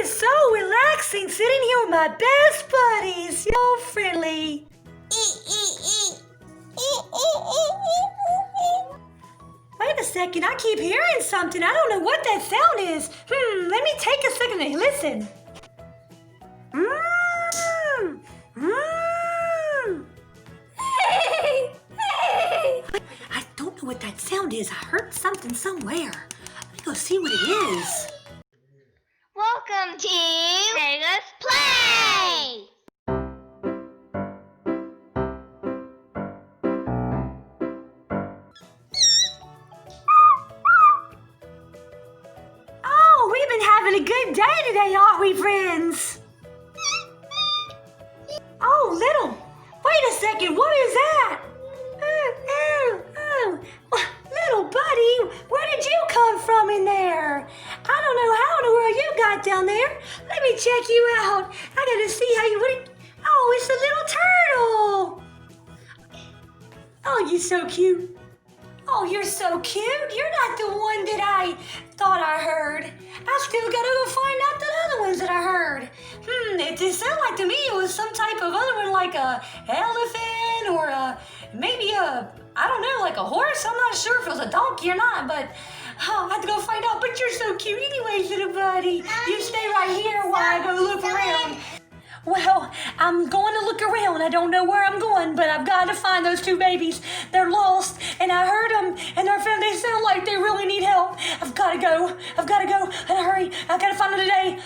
is so relaxing sitting here with my best buddies. So friendly. Wait a second, I keep hearing something. I don't know what that sound is. Let me take a second and listen. Hey! I don't know what that sound is. I heard something somewhere. Let me go see what it is. Welcome to Hey Let's Play! Oh, we've been having a good day today, aren't we, friends? Oh, little, wait a second, what is that? Little buddy, where did you come from in there? I don't know how in the world you got down there. Let me check you out. I gotta see how you would. Oh, it's a little turtle. Oh, you're so cute. Oh, you're so cute. You're not the one that I thought I heard. I still gotta go find out the other ones that I heard. It sounded like to me it was some type of other one, like a elephant or maybe I don't know, like a horse. I'm not sure if it was a donkey or not, but I have to go find out. But you're so cute anyways, little buddy. You stay right here while I go look around. Well, I'm going to look around. I don't know where I'm going, but I've got to find those two babies. They're lost, and I heard them, and they sound like they really need help. I've got to go in a hurry. I've got to find them today.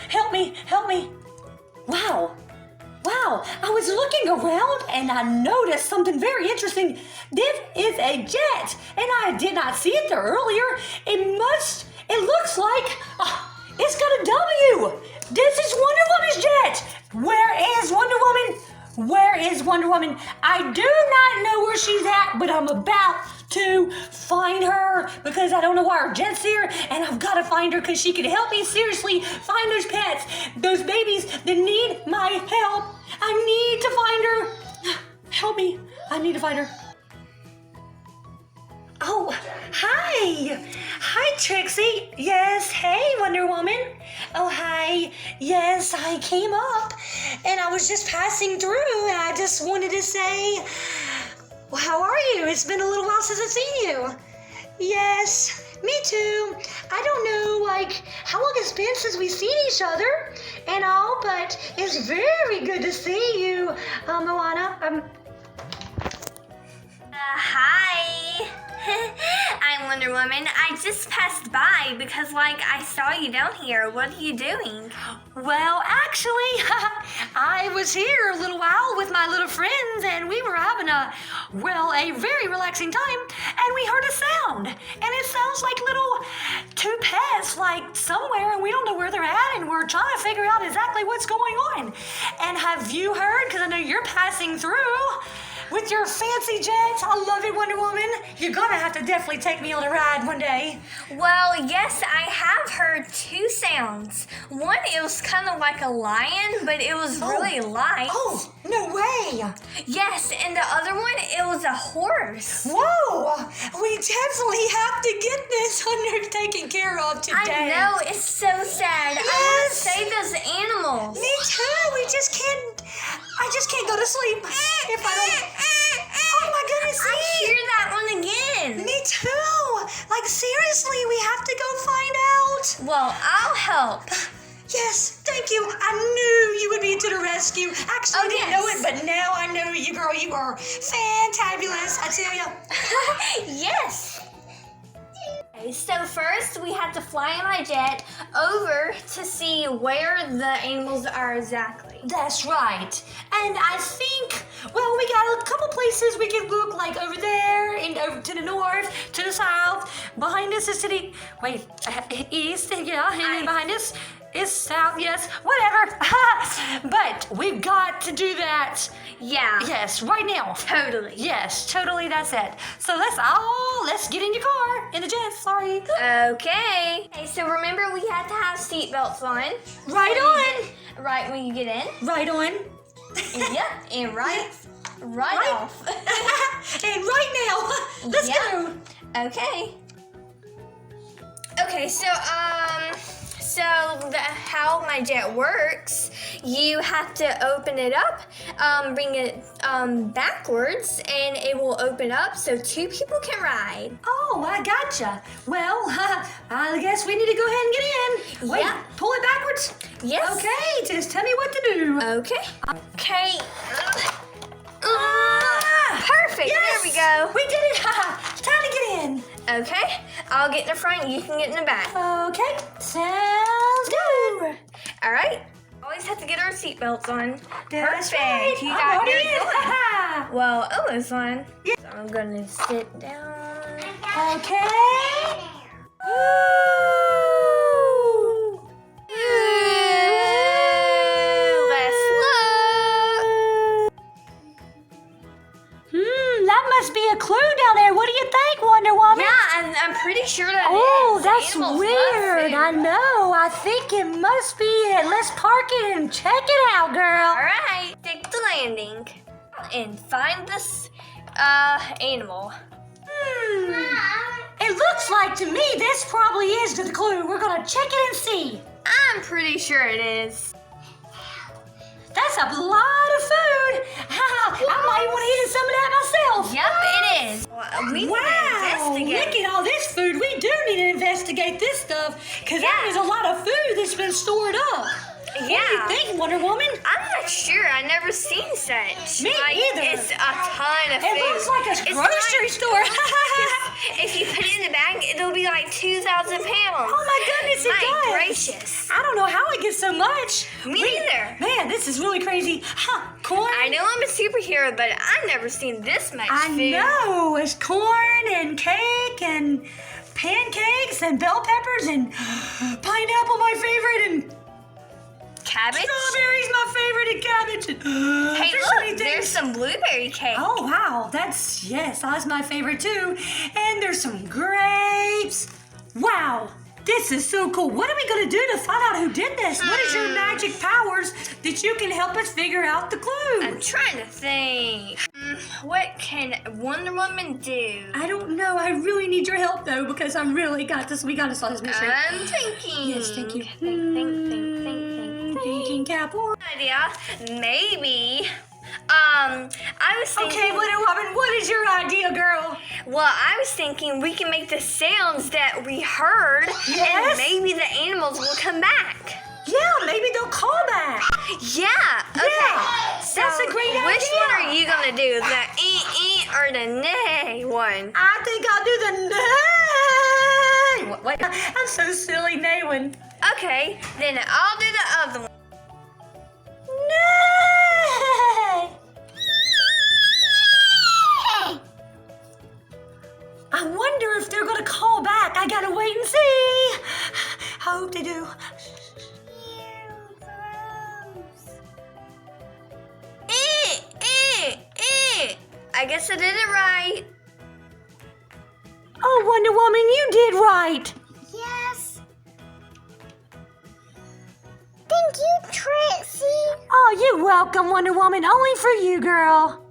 Help me. Wow, I was looking around, and I noticed something very interesting. This is a jet, and I did not see it there earlier. It looks like it's got a W. This is Wonder Woman's jet. Where is Wonder Woman? I do not know where she's at, but I'm about to find her because I don't know why her jet's here, and I've got to find her because she could help me seriously find those pets, those babies that need my help. I need to find her. Help me. I need to find her. Oh, hi. Hi, Trixie. Yes, hey, Wonder Woman. Oh, hi. Yes, I came up, and I was just passing through, and I just wanted to say, well, how are you? It's been a little while since I've seen you. Yes, me too. I don't know, how long it's been since we've seen each other and all, but it's very good to see you, Moana. Hi! I'm Wonder Woman. I just passed by because, I saw you down here. What are you doing? Well, actually, I was here a little while with my little friends, and we were having a very relaxing time, and we heard a sound, and it sounds like little two pets, somewhere, and we don't know where they're at, and we're trying to figure out exactly what's going on. And have you heard, because I know you're passing through with your fancy jets? I love it, Wonder Woman. You're gonna have to definitely take me on a ride one day. Well, yes, I have heard two sounds. One, it was kind of like a lion, but it was really light. Oh, no way. Yes, and the other one, it was a horse. Whoa, we definitely have to get this taken care of today. I know, it's so sad. Yes. I want to save those animals. Me too. I just can't go to sleep if I don't. Oh my goodness. I hear that one again. Me too. Seriously, we have to go find out. Well, I'll help. Yes, thank you. I knew you would be to the rescue. Actually, I didn't know it, but now I know you, girl. You are fantabulous, I tell you. Yes. Okay, so first we have to fly in my jet over to see where the animals are exactly. That's right. And I think, we got a couple places we can look, over there, and over to the north, to the south. Behind us is to the, east, yeah, and then behind us is south, yes, whatever. But we've got to do that. Yeah. Yes, right now. Totally. Yes, totally, that's it. So let's get in your car, in the jet, sorry. Okay. So remember we have to have seatbelts on. Right on. Right when you get in. Right on. And right off. And right now. Let's go. Okay. Okay, so how my jet works, you have to open it up, bring it backwards, and it will open up so 2 people can ride. Oh, I gotcha. Well, I guess we need to go ahead and get in. Wait, Yeah. pull it backwards? Yes. Okay, just tell me what to do. Okay. Okay. Perfect. Yes! There we go. We did it. It's time to get in. Okay. I'll get in the front. You can get in the back. Okay, sounds good. All right. Always have to get our seatbelts on. That's Perfect. right. You I'm got already yours in. on. Well, almost on. So I'm gonna sit down. Okay. Let's look. That must be a clue down there. What do you think, Wonder Woman? Yeah, I'm pretty sure that Oh, is. that's Animals love weird. food. I know. I think it must be it. Let's park it and check it out, girl. All right, take the landing and find this animal. It looks like to me this probably is the clue. We're gonna check it and see. I'm pretty sure it is. That's a lot of food. I might want to eat some of that myself. Yep, it is. We need to Wow, investigate. look at all this food. We do need to investigate this stuff because Yeah. that is a lot of food that's been stored up. What do you Yeah. think, Wonder Woman? I'm not sure. I never seen such. Me either. It's a ton of food. It looks like a It's grocery like- store. If you put it in the bag, it'll be like 2,000 pounds. Oh my goodness, it My does. gracious. I don't know how it gets so much. Me neither. Man, this is really crazy. Corn. I know I'm a superhero, but I've never seen this much I food. know. It's corn and cake and pancakes and bell peppers and pineapple, my favorite, and Cabbage? strawberries, my favorite, and cabbage. And, Hey, there's so many look, things. there's some blueberry cake. Oh, wow. That's my favorite too. And there's some grapes. Wow. This is so cool. What are we going to do to find out who did this? What is your magic powers that you can help us figure out the clue? I'm trying to think. What can Wonder Woman do? I don't know. I really need your help though because I'm really got this. We got to solve this mystery. I'm thinking. Yes, thank you. Think. Thinking cap on. Idea. Maybe. I was thinking. Okay, Wonder Woman, what is your idea, girl? Well, I was thinking we can make the sounds that we heard, Yes. and maybe the animals will come back. Yeah, maybe they'll call back. Yeah. Okay. Yeah, So that's a great which idea. one are you gonna do? The or the nay one? I think I'll do the nay. What? I'm so silly, nay one. Okay, then I'll do the other one. Nay. I wonder if they're gonna call back. I gotta wait and see. I hope they do. I guess I did it right. Oh, Wonder Woman, you did right. Yes. Thank you, Trixie. Oh, you're welcome, Wonder Woman. Only for you, girl.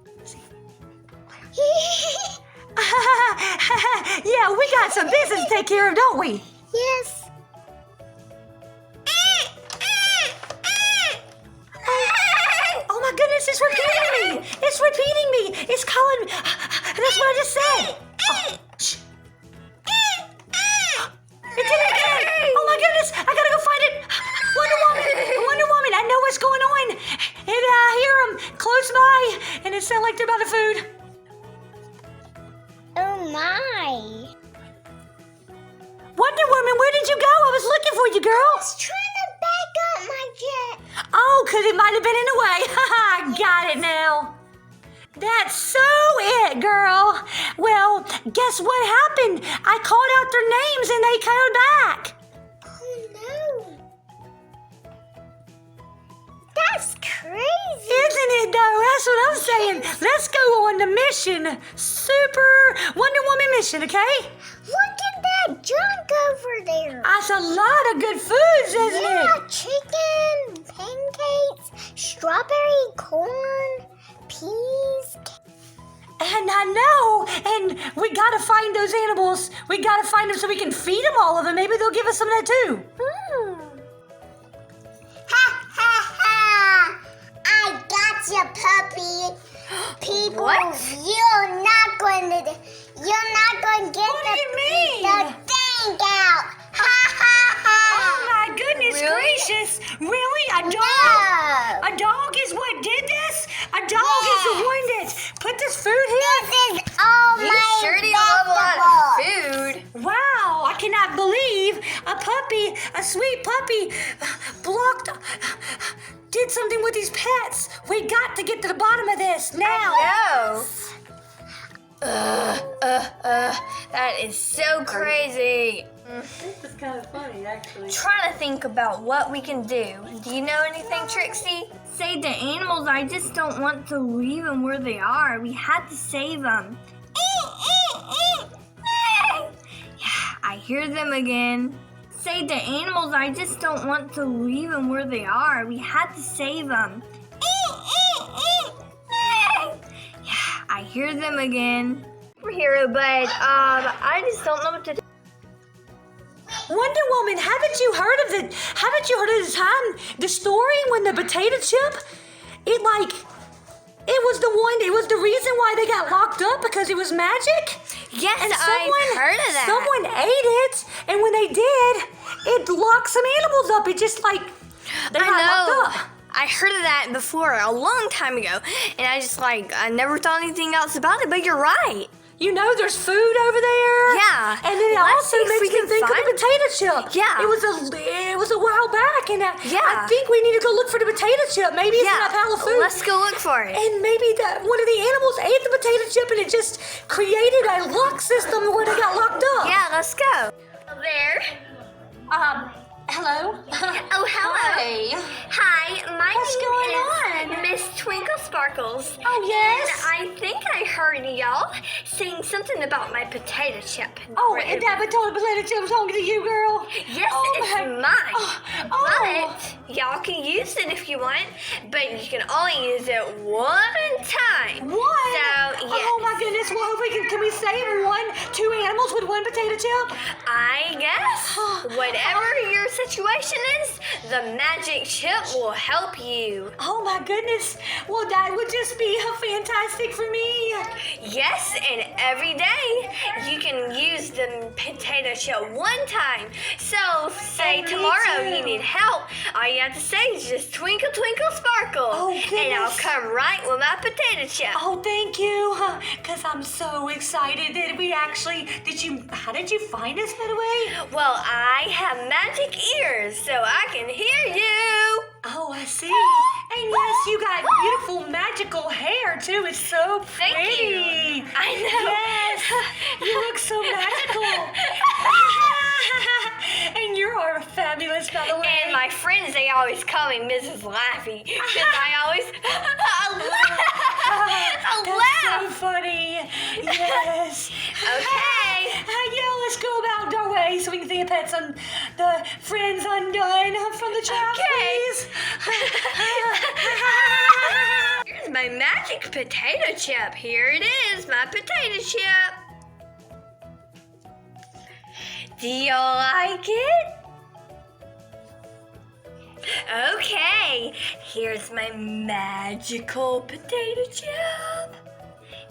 Yeah, we got some business to take care of, don't we? Yes. Oh my goodness, it's repeating me. It's repeating me. It's calling me. That's what I just said. Oh, shh. It did it again. Oh my goodness, I gotta go find it. Wonder Woman, I know what's going on. And I hear them close by, and it sounds like they're about to food. Oh my. Wonder Woman, where did you go? I was looking for you, girl. I was trying to back up my jet. Oh, because it might have been in the way. I got it now. That's so it, girl. Well, guess what happened? I called out their names and they came back. Oh no. That's crazy. Isn't it, though? That's what I'm saying. Let's go on the mission. Super Wonder Woman mission, okay? Look at that junk over there. That's a lot of good foods, isn't Yeah, it? chicken, pancakes, strawberry corn, peas. And I know. And we got to find those animals. We got to find them so we can feed them all of them. Maybe they'll give us some of that, too. this. Really? A dog? No. A dog is what did this? A dog is the one that put this food here? This is all You my sure do love a lot of vegetables. food. Wow, I cannot believe a puppy, a sweet puppy, did something with these pets. We got to get to the bottom of this now. No. That is so crazy. This is kind of funny, actually. Trying to think about what we can do. Do you know anything, Trixie? Save the animals. I just don't want to leave them where they are. We had to save them. Yeah, I hear them again. Save the animals. I just don't want to leave them where they are. We had to save them. Yeah, I hear them again. Superhero, but I just don't know what to do. Wonder Woman, haven't you heard of the story when the potato chip, it was the reason why they got locked up because it was magic? Yes, And I've heard of that. Someone ate it, and when they did, it locked some animals up. It just they got locked up. I heard of that before a long time ago, and I never thought anything else about it, but you're right. You know, there's food over there. Yeah. And then it Let's also see if we makes me can think of find the potato chip. Yeah. It was a while back, and Yeah. I think we need to go look for the potato chip. Maybe it's in that pile of food. Let's go look for it. And maybe one of the animals ate the potato chip, and it just created a lock system where they got locked up. Yeah, let's go. There. Hello. Oh, hello. Hi, my What's name going is Miss Twinkle Sparkles. Oh, yes. And I think I heard y'all saying something about my potato chip. Oh, and that potato chip was hungry to you, girl. Yes, Oh, it's my- mine. Oh. But y'all can use it if you want, but you can only use it one time. One? So, yes. Oh my goodness. Well, can we save two animals with one potato chip? I guess whatever your situation is, the magic chip will help you. Oh my goodness. Well, that would just be fantastic for me. Yes, and every day you can use the potato chip one time. So, say And me tomorrow too. you need help, all you have to say is just twinkle, twinkle, sparkle. Oh, and I'll goodness. come right with my potato chip. Oh, thank you. Because I'm so excited that we actually, how did you find us, by the way? Well, I have magic ears, so I can hear you. Oh, I see. And yes, you got beautiful magical hair too. It's so pretty. Thank you. I know. Yes, you look so magical. And you are fabulous, by the way. And my friends, they always call me Mrs. Laffy because I always That's laugh. so funny. Yes. Okay. Yeah, let's go about our way so we can see the pets and the friends undone from the trap, please. Here's my magic potato chip. Here it is, my potato chip. Do you like it? Okay, here's my magical potato chip.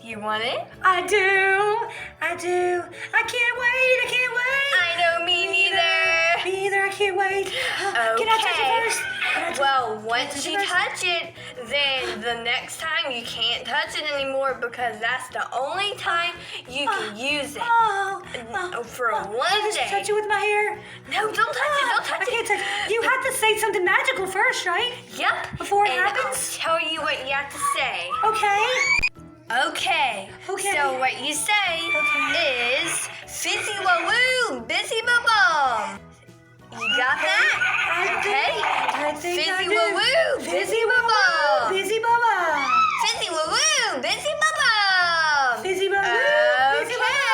You want it? I do. I can't wait. I know, me neither. Me either. I can't wait. Can I touch it first? Well, once you touch it, then the next time you can't touch it anymore because that's the only time you can use it. For one Just day. touch it with my hair. No, don't touch it. Don't touch I can't it. touch. You have to say something magical first, right? Yep. Before it and happens? I'll tell you what you have to say. Okay. Okay. Okay. So what you say is fizzy wah woo, busy ba bum. You got that? I think I Fizzy do. wah woo, busy ba bum. Busy Bubba. Fizzy wah woo, busy ba bum. Busy Bubba. Busy Bubba.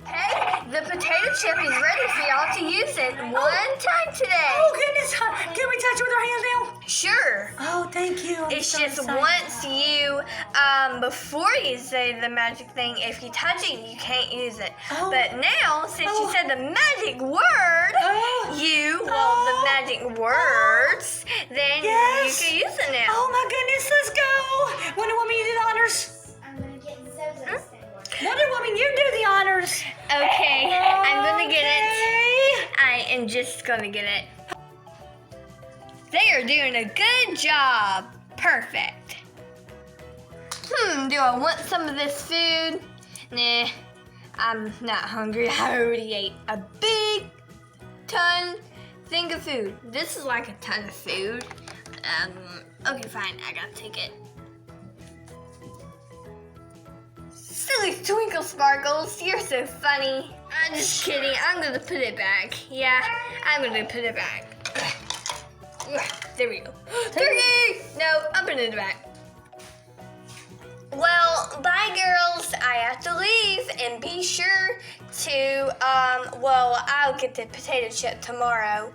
Hey, the potato chip is ready for y'all to use it one time today. Oh goodness! Can we touch it with our hands now? Sure. Oh, thank you. I'm It's so just excited. once you, before you say the magic thing, if you touch it, you can't use it. Oh. But now, since you Oh. said the magic word, the magic words, then Yes. you can use it now. Oh my goodness! Let's go. Wonder Woman, you do the honors. I'm gonna get Zozo's thing. Wonder Woman. Swimming, you do the honors. Okay, I'm gonna get it. Okay. I am just gonna get it. They are doing a good job. Perfect. Do I want some of this food? Nah, I'm not hungry. I already ate a big thing of food. This is like a ton of food. Okay, fine. I gotta take it. Silly Twinkle Sparkles, you're so funny. I'm just kidding. I'm gonna put it back. Yeah, I'm gonna put it back. There we go. Turkey! No, I'm putting it back. Well, bye girls. I have to leave, and be sure to, I'll get the potato chip tomorrow.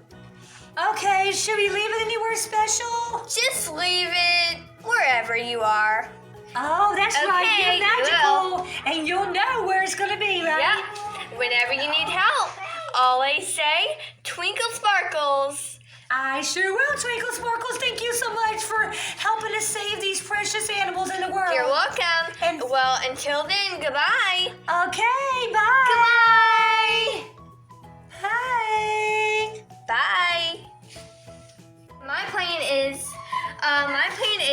Okay, should we leave it anywhere special? Just leave it wherever you are. Oh, that's right. Okay, You're magical. And you'll know where it's going to be, right? Yep. Whenever you need help, always say, Twinkle Sparkles. I sure will, Twinkle Sparkles. Thank you so much for helping us save these precious animals in the world. You're welcome. And- Well, until then, goodbye. Okay, bye. Goodbye. Bye. Bye. My plan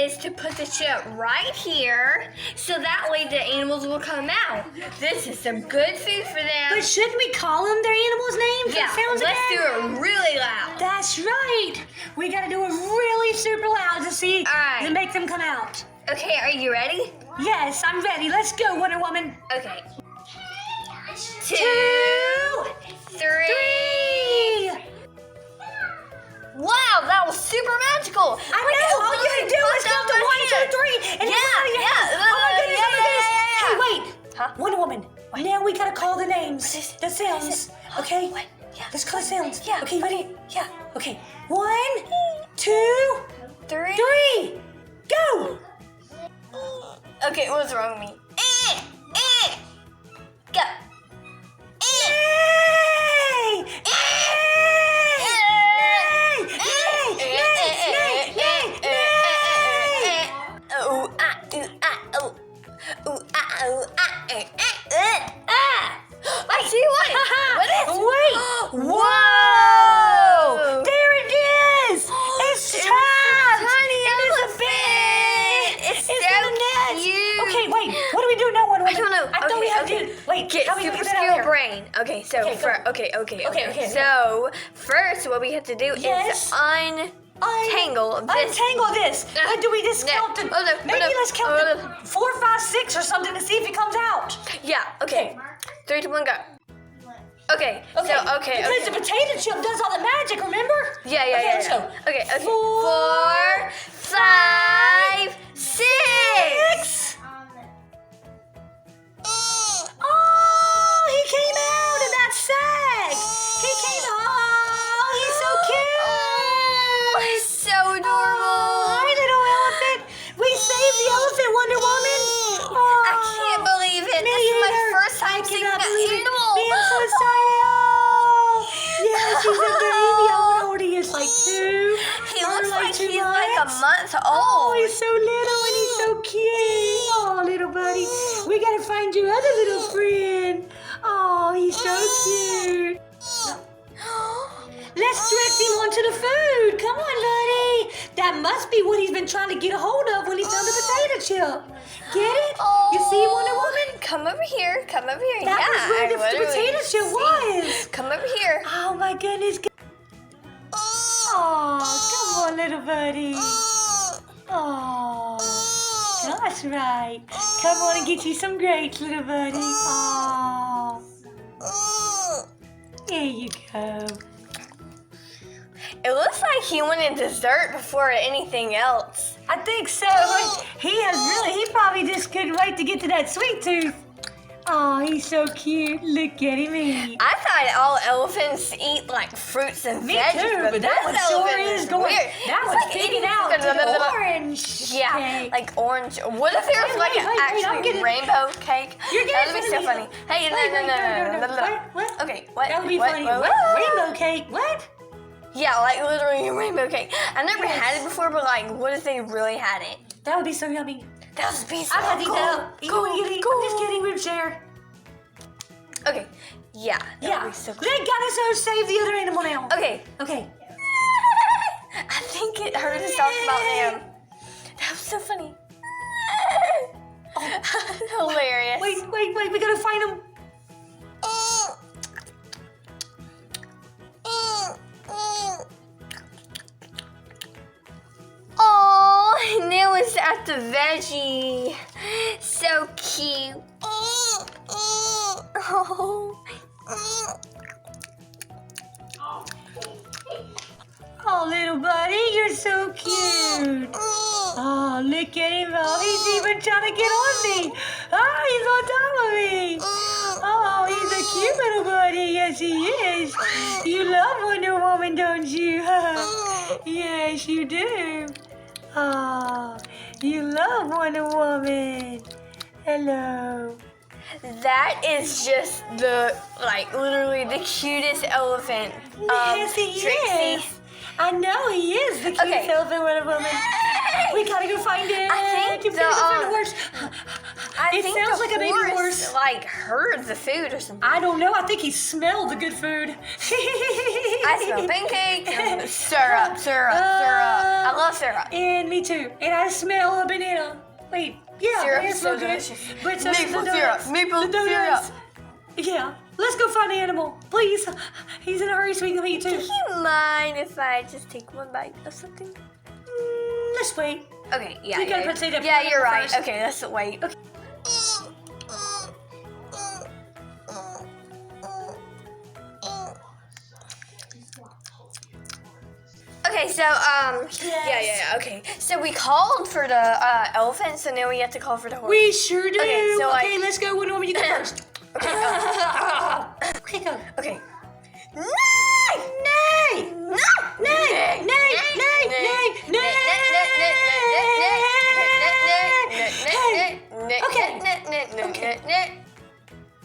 is to put the chip right here, so that way the animals will come out. This is some good food for them. But shouldn't we call them their animals' names? Yeah, That sounds let's good. do it really loud. That's right. We got to do it really super loud to see All right. to make them come out. Okay, are you ready? Yes, I'm ready. Let's go, Wonder Woman. Okay. 2, 3. 3. Wow, that was super magical. I know. All you gotta do is count to 1, 2, 3, and it's out of your house. Oh my goodness! Oh my goodness! Hey, wait. Huh? Wonder Woman. Now we gotta call the names. The sounds. Okay. Yeah. Let's call the sounds. Yeah. Okay, ready? Yeah. Okay. 1, 2, 3. 3. Go. Okay, what's wrong with me? Go. Nay! I see one. What is? Wait! Whoa! There it is! It's trapped! tiny It is a elephant. bed! It's in so the net! cute. Okay, wait. What do we do now? What do we I don't know. I thought we had to. Wait, Get how do we super get that out of skill here? brain. Okay, so Okay, go. Okay. So first, what we have to do Yes. is untangle this. Untangle this. But do we just No. count the? Oh, no. Maybe Oh, no. let's count Oh, the 4, 5, 6 or something to see if it comes out. Yeah. Okay. 3, 2, 1, go. Okay. Okay. So okay. Because the potato chip does all the magic. Remember? Yeah. Okay, let's go. Okay. 4, 5, 6. Oh, he came out of that sack. He came out. Oh, he's so cute. He's so adorable. Hi, little elephant. We saved the elephant, Wonder Woman. Oh, I can't believe it. me This is my either. first I time seeing cannot an believe it. animal. Me, I'm so excited. Oh, yes, he's a baby. I wonder how old he is, like 2. He or looks like 2 he's like a months. month Oh, old. he's so little and he's so cute. Oh, little buddy. We gotta find your other little friend. Oh, he's so cute. Let's direct him onto the food. Come on, buddy. That must be what he's been trying to get a hold of when he found the potato chip. Get it? You see, Wonder Woman? Come over here. Come over here. That yeah, was where I the literally potato chip see. was. Come over here. Oh, my goodness. Oh, come on, little buddy. Oh, that's right. Come on and get you some grapes, little buddy. Oh, there you go. It looks like he wanted dessert before anything else. I think so. He probably just couldn't wait to get to that sweet tooth. Oh, he's so cute. Look at him eat. I thought all elephants eat like fruits and Me veggies, too, but but that this one sure elephant is going. weird. That It's one's like picking eating out the orange. orange. Yeah, cake. like orange. What if there was Wait, like wait, an wait, I'm actually getting- rainbow cake? You're That would be so getting funny. Hey, no. What? Okay, what? That would be what, funny. What? What? Rainbow cake? What? Yeah, like literally a rainbow cake. I've never Yes. had it before, but like, what if they really had it? That would be so yummy. That would be so I'm gonna eat cool. that up. You want to eat? I'm just kidding. We're share. Okay. Yeah. That would be so cool. They gotta so save the other animal now. Okay. Okay. I think it heard us talk about them. That was so funny. Hilarious. Wait. We gotta find them. Oh, and it was at the veggie. So cute. Oh. Oh, little buddy, you're so cute. Oh, look at him. Oh, he's even trying to get on me. Oh, he's on top of me. Oh, he's a cute little buddy. Yes, he is. You love Wonder Woman, don't you? Yes, you do. Oh, you love Wonder Woman. Hello. That is just literally the cutest elephant. Yes, he Trixie. is. I know he is the cutest elephant Wonder Woman. We gotta go find it. I think the horse. It think sounds the like a baby horse. Like heard the food or something. I don't know. I think he smelled the good food. I smell pancake and syrup. I love syrup. And me too. And I smell a banana. Wait, yeah, Syrup bananas is smell so good. delicious. But so does Maple the syrup, donuts. maple The donuts. syrup. Yeah, let's go find the animal, please. He's in a hurry so we can eat too. Do you mind if I just take one bite of something? Let's wait. Okay, yeah. We gotta say that Yeah, you're right. first. Okay, let's wait. Okay. Okay, so okay. So we called for the elephant, so now we have to call for the horse. We sure do. Okay, so okay, let's go. Wonder Woman, you go first. Okay, Okay, go. okay. Nay! Nay! No! Nay! Nay! Nay! Nay!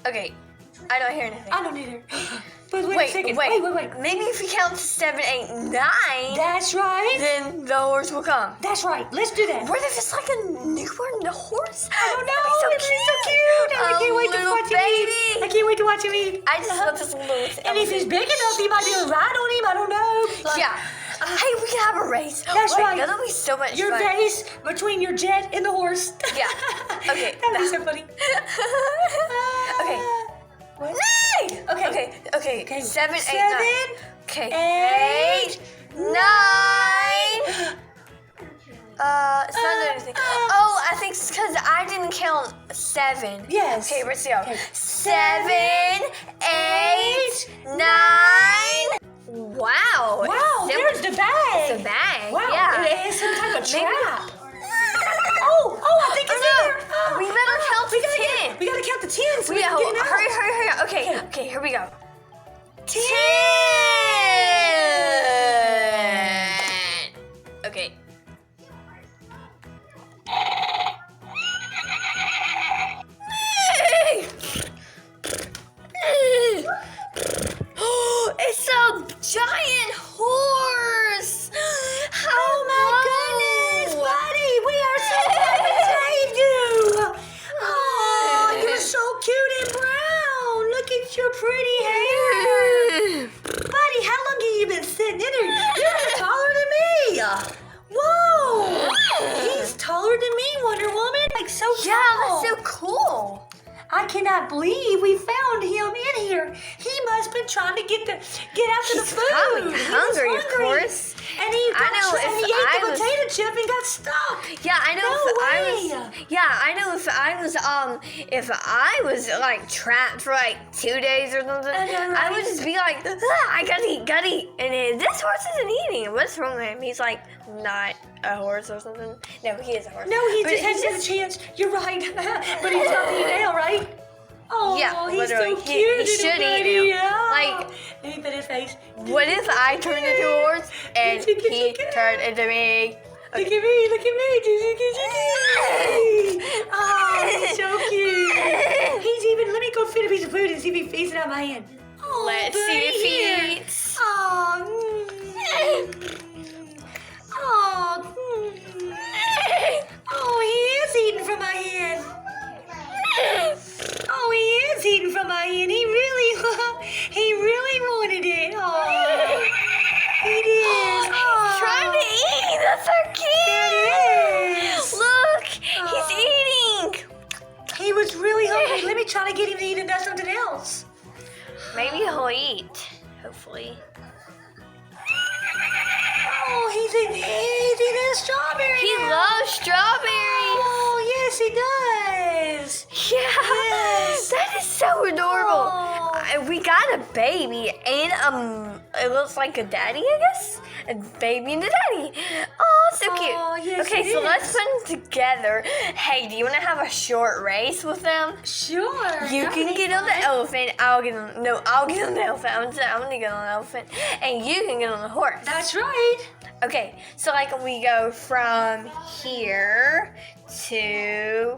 Okay, I don't hear anything. I don't either. But wait a second. Wait. Wait. Maybe if we count to 7, 8, 9, That's right. then the horse will come. That's right. Let's do that. What if it's like a newborn horse? I don't know. That'd be It's so cute. I can't wait to little watch him eat. I can't wait to watch him eat. I just love this little And if he's big enough, he might be able to ride on him. I don't know. Like, yeah. Hey, we can have a race. That's right. That'll be so much Your fun. race between your jet and the horse. Yeah. Okay. That would be so funny. Okay. Nay! Okay. 7, 8, 9. 7, Okay. 8, 9. It's not doing anything. Oh, I think it's because I didn't count 7. Yes. Okay, let's go. Okay. 7, 8, 9. Wow. Wow, there's the bag. It's a bag. Wow, Yeah. it is some type of Maybe- trap. Oh, I think it's in there. Oh, We better count to 10. We gotta count to 10 so we Yeah, can get him out. hurry. Okay, here we go. 10. Okay. It's a giant horse. Oh my goodness, buddy, we are so glad we saved you. Oh, you're so cute and brown. Look at your pretty hair. Buddy, how long have you been sitting in there? You're taller than me. Whoa, he's taller than me, Wonder Woman. Like so tall. Yeah, that's so cool. I cannot believe we found him in here. He must have been trying to get after the He's food. probably He was hungry, of course. And he I know got if he ate I the was- potato chip and got stuck. Yeah, I know No if I way. was like trapped for like 2 days or something, I would just be like, I gotta eat. And then, this horse isn't eating. What's wrong with him? He's like not a horse or something. No, he is a horse. No, he But just he's hasn't had a chance. You're right. But he's not eating now, right? Oh, Yeah, he's literally. so He cute. little should eat buddy. now. Yeah. Like, Let me put his face. What if I turned into a horse and he turned into me? Look at me. Oh, he's so cute. He's even, let me go feed a piece of food and see if he feeds it out my hand. Oh, Let's see buddy, if he here. eats. Oh, oh, he is eating from my hand. Oh, he is eating from my hand. He really Wait, let me try to get him to eat something else. Maybe he'll eat. Hopefully. Oh, he's eating a strawberry. He now. loves strawberries. Oh, yes, he does. Yeah. Yes. That is so adorable. Oh. We got a baby and it looks like a daddy, I guess. A baby and a daddy. Oh, so cute. Oh, yes, okay, it so is. let's put them together. Hey, do you want to have a short race with them? Sure. You that can would be get on the fun. elephant. I'll get on the elephant. I'm gonna get on the elephant, and you can get on the horse. That's right. Okay, so like we go from here to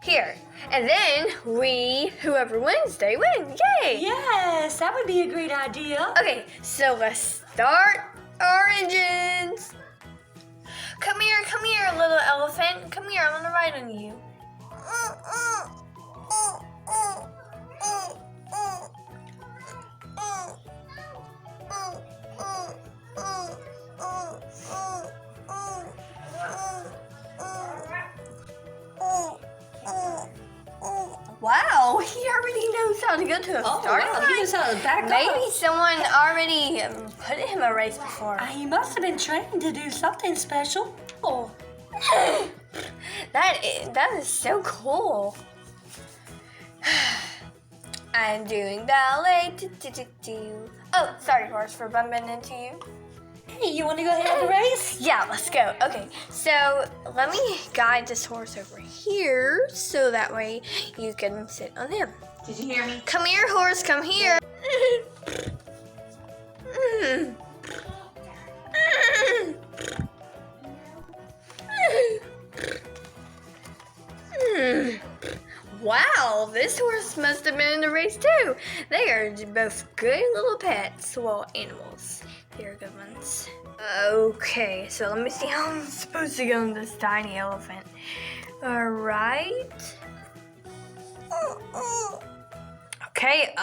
here, and then whoever wins, they win. Yay! Yes, that would be a great idea. Okay, so let's start our engines. Come here, little elephant. Come here, I'm gonna ride on you. Wow, he already knows how to go to a start wow, line. he knows how to back Maybe up. someone already put him a race before. He must have been trained to do something special. Oh, That is so cool. I'm doing ballet. Oh, sorry, horse, for bumping into you. hey, you want to go ahead and have a race? Yeah, let's go. Okay, so let me guide this horse over here so that way you can sit on him. Did you hear me? Come here, horse, come here. Wow, this horse must have been in the race too. They are both good little pets. Well, animals. They're good ones. Okay, so let me see how I'm supposed to get on this tiny elephant. Alright. Okay,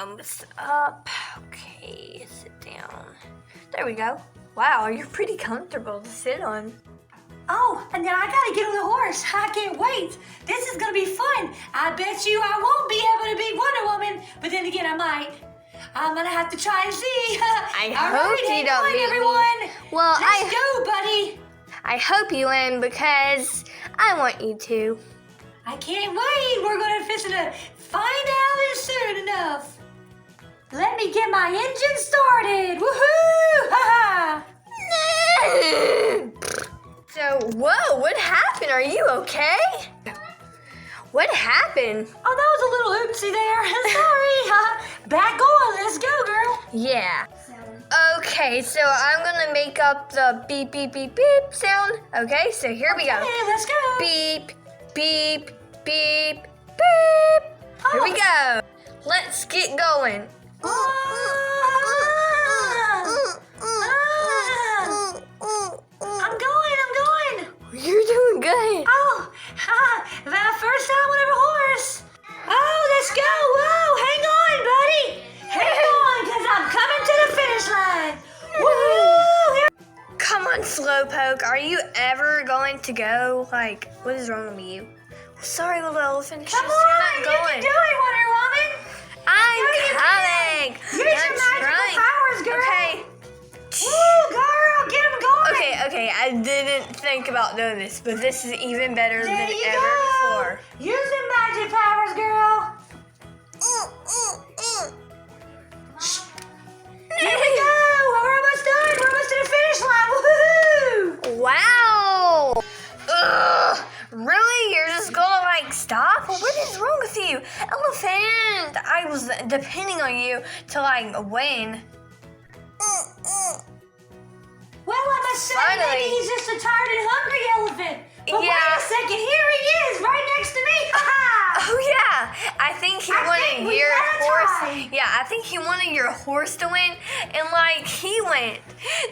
up. Okay, sit down. There we go. Wow, you're pretty comfortable to sit on. Oh, and now I gotta get on the horse. I can't wait. This is gonna be fun. I bet you I won't be able to beat Wonder Woman, but then again, I might. I'm gonna have to try and see. I All hope right, you hang don't on, beat me. everyone. Well, Let's go, buddy. I hope you win because I want you to. I can't wait. We're gonna find out it soon enough. Let me get my engine started. Woohoo! Ha ha! So, whoa, what happened? Are you okay? What happened? Oh, that was a little oopsie there. Sorry. Back on. Let's go, girl. Yeah. Okay, so I'm gonna make up the beep, beep, beep, beep sound. Okay, so here we go. Okay, let's go. Beep, beep, beep, beep. Here we go. Let's get going. I'm going. You're doing good. Oh, that first time on a horse. Oh, let's go. Whoa, hang on, buddy. Hang on, because I'm coming to the finish line. Woo! Come on, Slowpoke. Are you ever going to go? Like, what is wrong with you? Sorry, little elephant. Come You're on, not you going. can do it, Wonder Woman. I'm No, you coming. Use your magical powers, girl. Okay. Woo, girl, get him going. Okay. I didn't think about doing this, but this is even better There than you ever go. before. Use the magic powers, girl. Here we go. We're almost done. We're almost to the finish line. Woohoo! Wow. Ugh. Really? You're just gonna stop? What is wrong with you? Elephant! I was depending on you to win. Well, I must say, maybe Finally. he's just a tired and hungry elephant. But wait Yeah. a second, here he is, right next to me. Ha! Oh yeah, I think he I think wanted we your gotta horse. try. Yeah, I think he wanted your horse to win, and he went.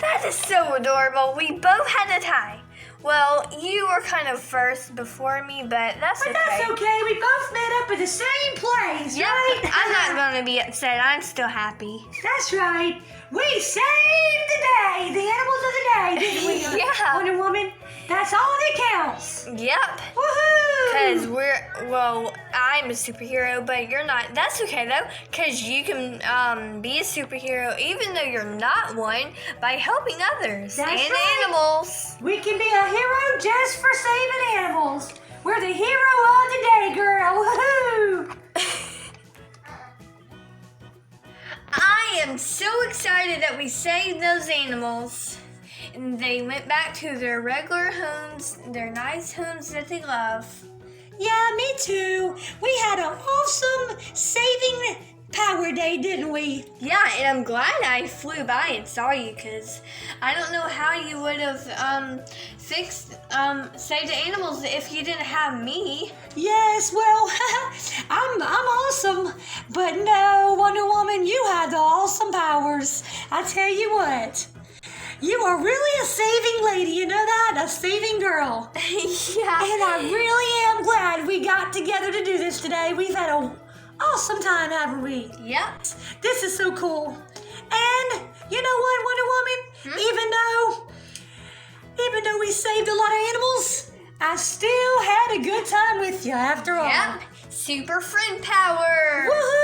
That is so adorable. We both had a tie. Well, you were kind of first before me, but that's But okay. that's okay. We both met up at the same place, Yep, right? I'm not gonna be upset. I'm still happy. That's right. We saved the day, the animals of the day, didn't we? Yeah. Wonder Woman. That's all that counts. Yep. Woohoo! Because I'm a superhero, but you're not. That's okay though, because you can be a superhero even though you're not one by helping others That's and right. animals. We can be a hero just for saving animals. We're the hero of the day, girl. Woohoo! I am so excited that we saved those animals. And they went back to their regular homes, their nice homes that they love. Yeah, me too. We had an awesome saving power day, didn't we? Yeah, and I'm glad I flew by and saw you, because I don't know how you would have saved the animals if you didn't have me. Yes, well, I'm awesome. But no, Wonder Woman, you had the awesome powers. I tell you what. You are really a saving lady, you know that? A saving girl. Yeah. And I really am glad we got together to do this today. We've had an awesome time, haven't we? Yep. This is so cool. And you know what, Wonder Woman? Even though we saved a lot of animals, I still had a good time with you after all. Yep. Super friend power. Woohoo!